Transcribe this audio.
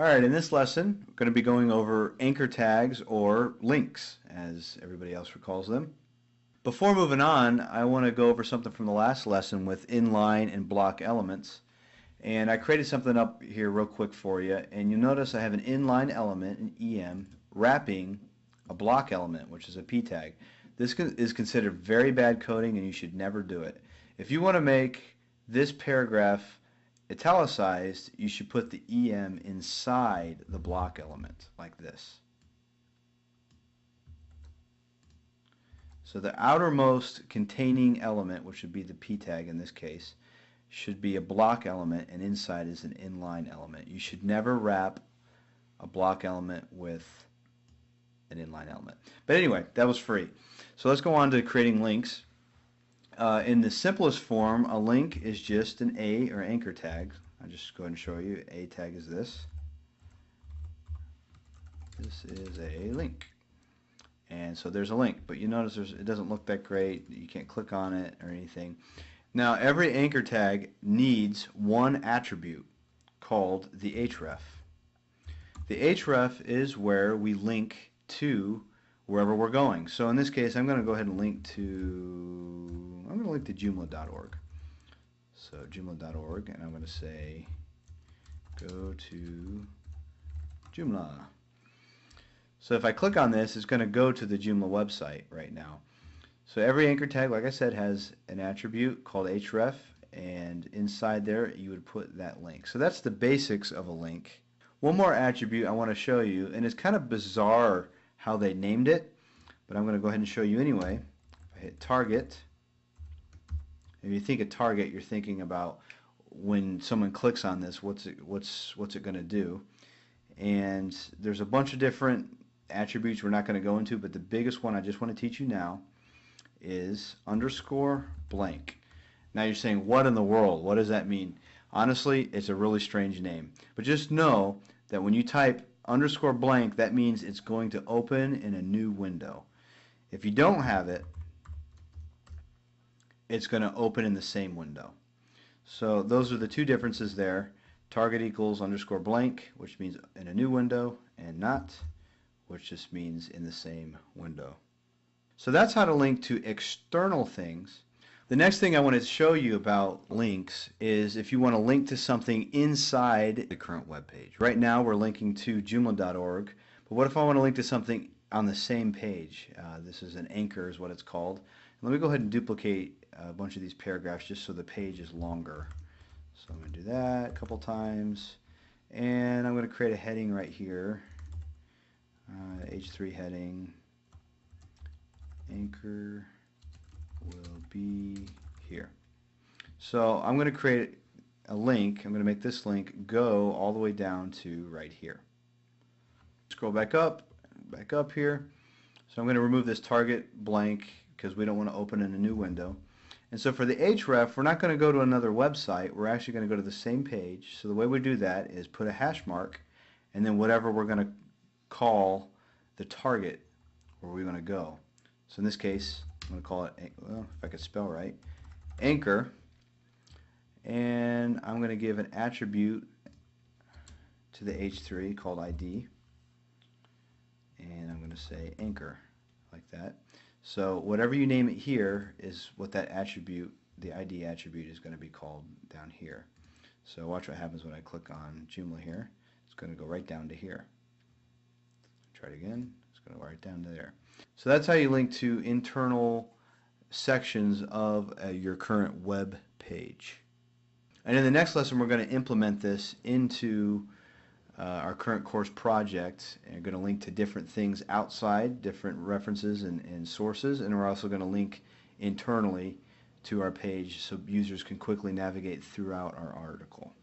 Alright, in this lesson, we're going to be going over anchor tags or links, as everybody else recalls them. Before moving on, I want to go over something from the last lesson with inline and block elements. And I created something up here real quick for you, and you'll notice I have an inline element, an EM, wrapping a block element, which is a P tag. This is considered very bad coding, and you should never do it. If you want to make this paragraph italicized, you should put the EM inside the block element, like this. So the outermost containing element, which would be the P tag in this case, should be a block element, and inside is an inline element. You should never wrap a block element with an inline element. But anyway, that was free. So let's go on to creating links. In the simplest form, a link is just an A or anchor tag. I'll just go ahead and show you. A tag is this. This is a link. And so there's a link, but you notice it doesn't look that great. You can't click on it or anything. Now, every anchor tag needs one attribute called the href. The href is where we link to wherever we're going. So in this case, I'm going to go ahead and link to Joomla.org. So Joomla.org, and I'm going to say go to Joomla. So if I click on this, it's going to go to the Joomla website right now. So every anchor tag, like I said, has an attribute called href, and inside there you would put that link. So that's the basics of a link. One more attribute I want to show you, and it's kind of bizarre how they named it, but I'm going to go ahead and show you anyway. If I hit target, if you think of target, you're thinking about when someone clicks on this, what's it going to do? And there's a bunch of different attributes we're not going to go into, but the biggest one I just want to teach you now is underscore blank. Now you're saying, what in the world? What does that mean? Honestly, it's a really strange name. But just know that when you type underscore blank, that means it's going to open in a new window. If you don't have it, it's going to open in the same window. So those are the two differences there. Target equals underscore blank, which means in a new window, and not, which just means in the same window. So that's how to link to external things. The next thing I want to show you about links is if you want to link to something inside the current web page. Right now we're linking to Joomla.org, but what if I want to link to something on the same page? This is an anchor is what it's called. Let me go ahead and duplicate a bunch of these paragraphs just so the page is longer. So I'm going to do that a couple times, and I'm going to create a heading right here, H3 heading. Anchor will be here. So I'm going to create a link. I'm going to make this link go all the way down to right here. Scroll back up here. So I'm going to remove this target blank because we don't want to open in a new window. And so for the href, we're not going to go to another website. We're actually going to go to the same page. So the way we do that is put a hash mark and then whatever we're going to call the target where we're going to go. So in this case, I'm going to call it, well, if I could spell right, anchor, and I'm going to give an attribute to the H3 called ID, and I'm going to say anchor, like that. So whatever you name it here is what that attribute, the ID attribute, is going to be called down here. So watch what happens when I click on Joomla here. It's going to go right down to here. Try it again. It's going to go right down to there. So that's how you link to internal sections of your current web page. And in the next lesson, we're going to implement this into our current course project, and we're going to link to different things outside, different references and sources, and we're also going to link internally to our page so users can quickly navigate throughout our article.